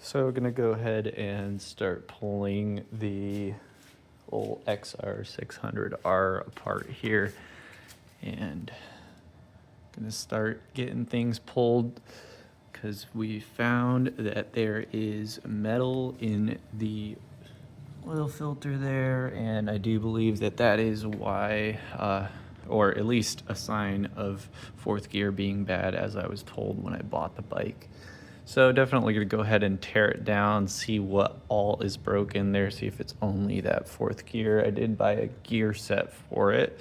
So we're gonna go ahead and start pulling the old xr600R apart here, and gonna start getting things pulled because we found that there is metal in the oil filter there, and I do believe that that is why, or at least a sign of fourth gear being bad, as I was told when I bought the bike. So definitely gonna go ahead and tear it down, see what all is broken there, see if it's only that fourth gear. I did buy a gear set for it,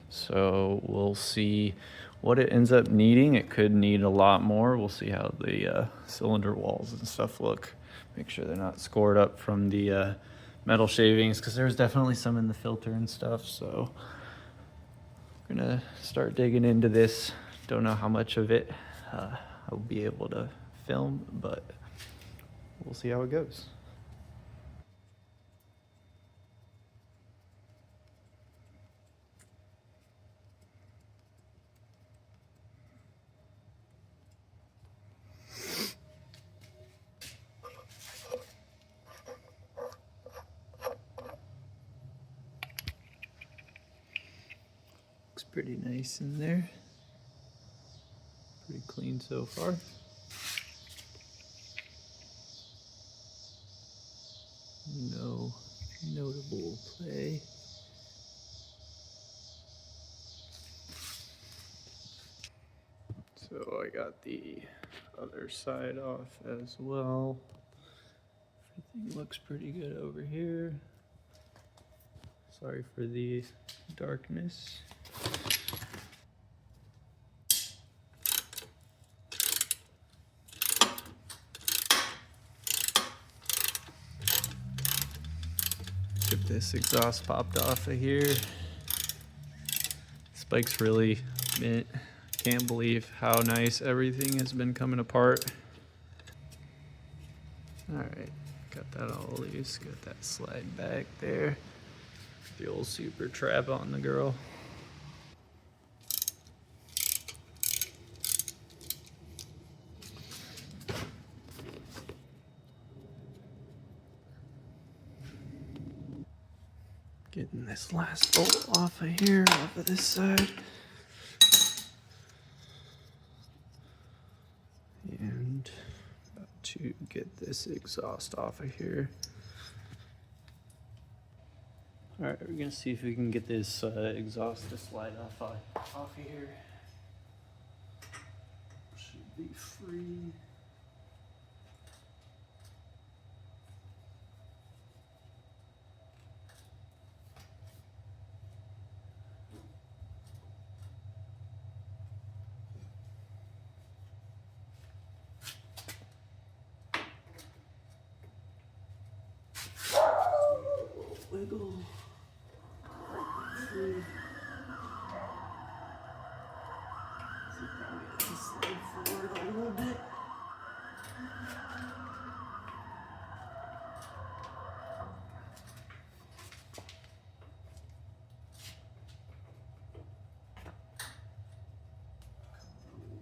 so we'll see what it ends up needing. It could need a lot more. We'll see how the cylinder walls and stuff look. Make sure they're not scored up from the metal shavings, because there's definitely some in the filter and stuff. So I'm gonna start digging into this. Don't know how much of it I'll be able to film, but we'll see how it goes. Looks pretty nice in there. Pretty clean so far. No notable play. So I got the other side off as well. Everything looks pretty good over here. Sorry for the darkness. Get this exhaust popped off of here. This bike's really mint. Can't believe how nice everything has been coming apart. Alright, got that all loose. Got that slide back there. The old super trap on the girl. Getting this last bolt off of here, off of this side. And about to get this exhaust off of here. Alright, we're gonna see if we can get this exhaust to slide off of here. Should be free. Wiggle. Free. See if I can slide forward a little bit.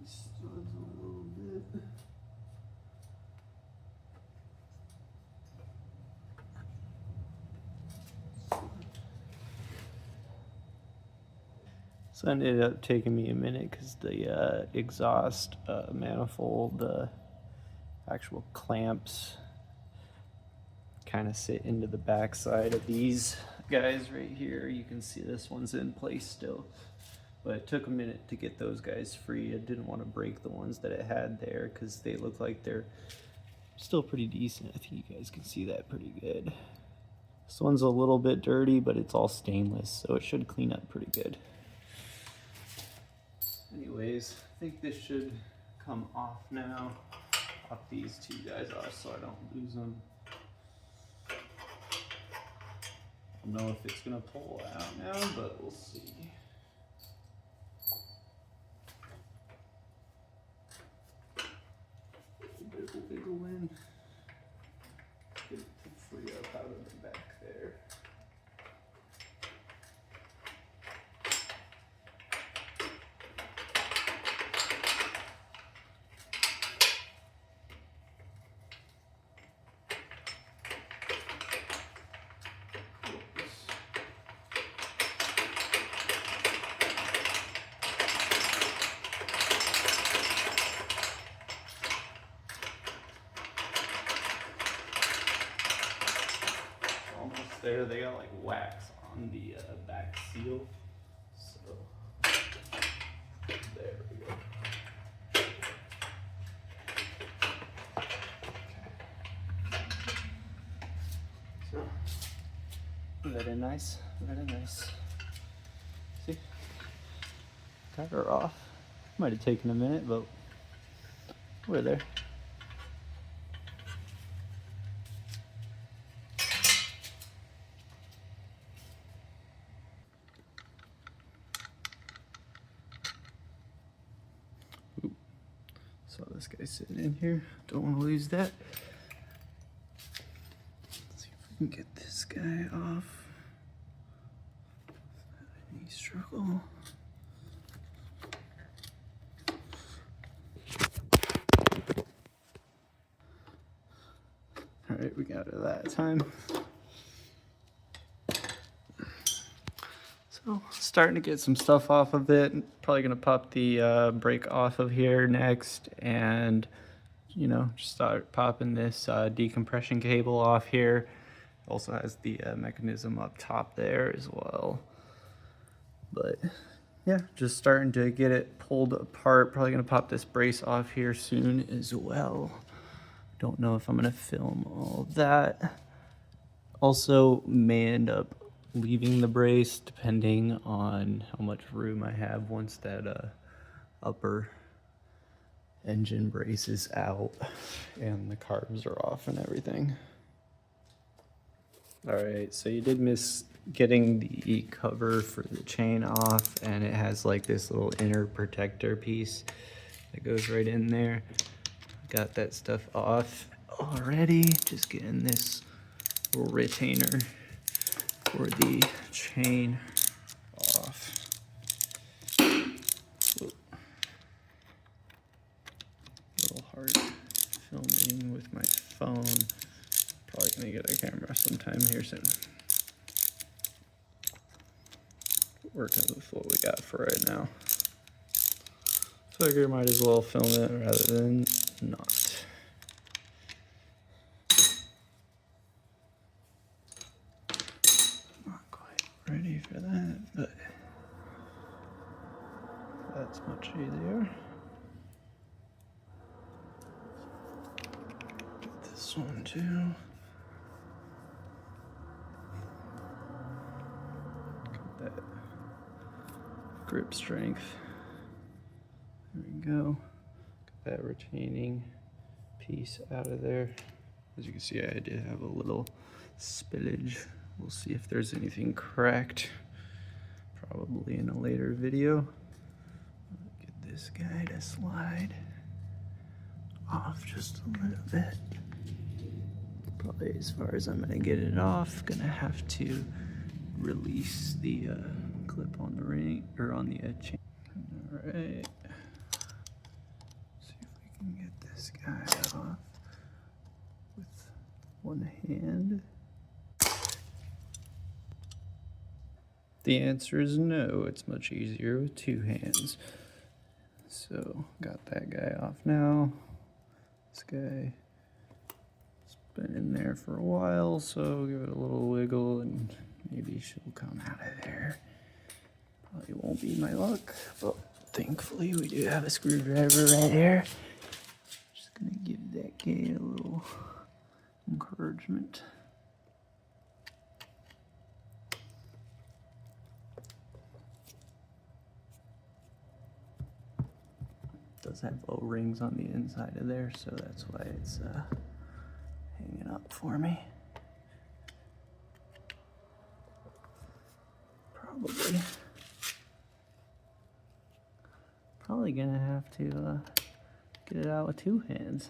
Studs a little bit. So it ended up taking me a minute because the exhaust manifold, the actual clamps kind of sit into the back side of these guys right here. You can see this one's in place still, but it took a minute to get those guys free. I didn't want to break the ones that it had there because they look like they're still pretty decent. I think you guys can see that pretty good. This one's a little bit dirty, but it's all stainless, so it should clean up pretty good. Anyways, I think this should come off now. Pop these two guys off so I don't lose them. I don't know if it's gonna pull out now, but we'll see. A little bit of wiggle in. Get it to free up out of the back there. there, they got like wax on the back seal. So there we go. So very nice, very nice. See, got her off. Might have taken a minute, but we're there. Ooh. So this guy's sitting in here. Don't want to lose that. Let's see if we can get this guy off. Any struggle? All right, we got it that time. So starting to get some stuff off of it. Probably gonna pop the brake off of here next, and you know, just start popping this decompression cable off here. Also has the mechanism up top there as well. But yeah, just starting to get it pulled apart. Probably gonna pop this brace off here soon as well. Don't know if I'm gonna film all of that. Also may end up leaving the brace depending on how much room I have once that upper engine brace is out and the carbs are off and everything. All right, so you did miss getting the cover for the chain off, and it has like this little inner protector piece that goes right in there. Got that stuff off already. Just getting this little retainer for the chain off. Whoa. A little hard filming with my phone. Probably gonna get a camera sometime here soon. Working with what we got for right now. So I figure I might as well film it rather than not. Not quite ready for that, but that's much easier. Get this one too. Got that grip strength. There we go. Got that retaining piece out of there. As you can see, I did have a little spillage. We'll see if there's anything cracked. Probably in a later video. Get this guy to slide off just a little bit. Probably as far as I'm gonna get it off. Gonna have to release the clip on the ring or on the chain. All right. See if we can get this guy off with one hand. The answer is no. It's much easier with two hands. So got that guy off now. This guy has been in there for a while, so give it a little wiggle and maybe she'll come out of there. Probably won't be my luck, but thankfully we do have a screwdriver right here. Just gonna give that guy a little encouragement. Does have O-rings on the inside of there, so that's why it's hanging up for me. Probably gonna have to get it out with two hands.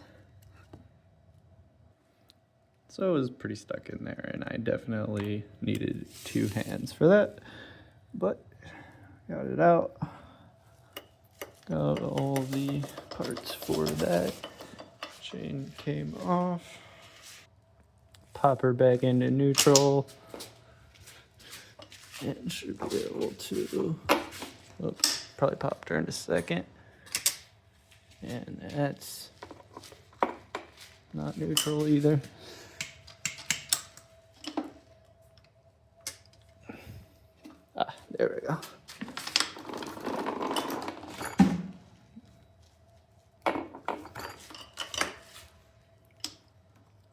So it was pretty stuck in there, and I definitely needed two hands for that, but got it out. Got all the parts for that. Chain came off. Pop her back into neutral. And should be able to, oops, probably popped her in a second. And that's not neutral either. There we go.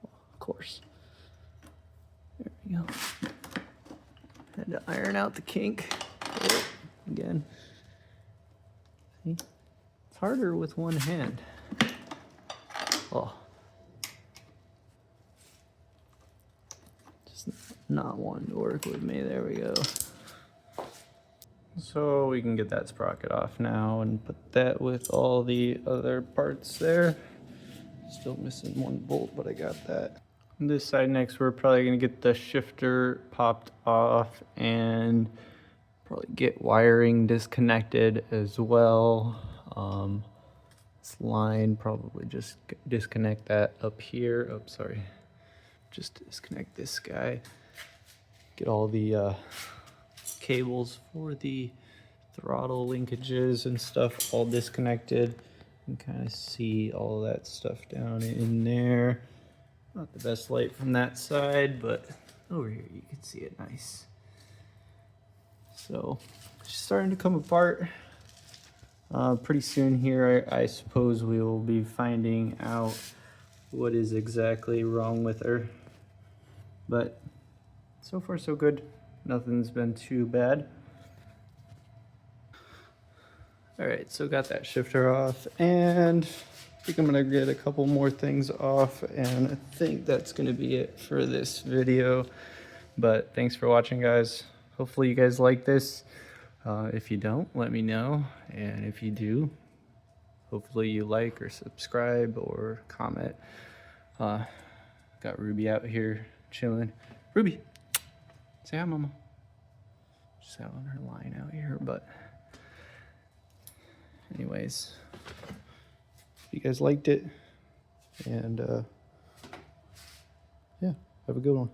Of course. There we go. Had to iron out the kink. Oh, again. See? It's harder with one hand. Oh. Just not wanting to work with me. There we go. So we can get that sprocket off now and put that with all the other parts there. Still missing one bolt, but I got that. On this side next, we're probably gonna get the shifter popped off and probably get wiring disconnected as well. This line, probably just disconnect that up here. Oh, sorry. Just disconnect this guy. Get all the cables for the throttle linkages and stuff all disconnected. You can kind of see all that stuff down in there. Not the best light from that side, but over here you can see it nice. So it's starting to come apart. Pretty soon here, I suppose we will be finding out what is exactly wrong with her. But so far so good. Nothing's been too bad. All right, so got that shifter off, and I think I'm gonna get a couple more things off, and I think that's gonna be it for this video. But thanks for watching, guys. Hopefully you guys like this. If you don't, let me know, and if you do, hopefully you like or subscribe or comment. Got Ruby out here chilling. Ruby, say hi, mama. Just out on her line out here, but anyways, if you guys liked it, and yeah, have a good one.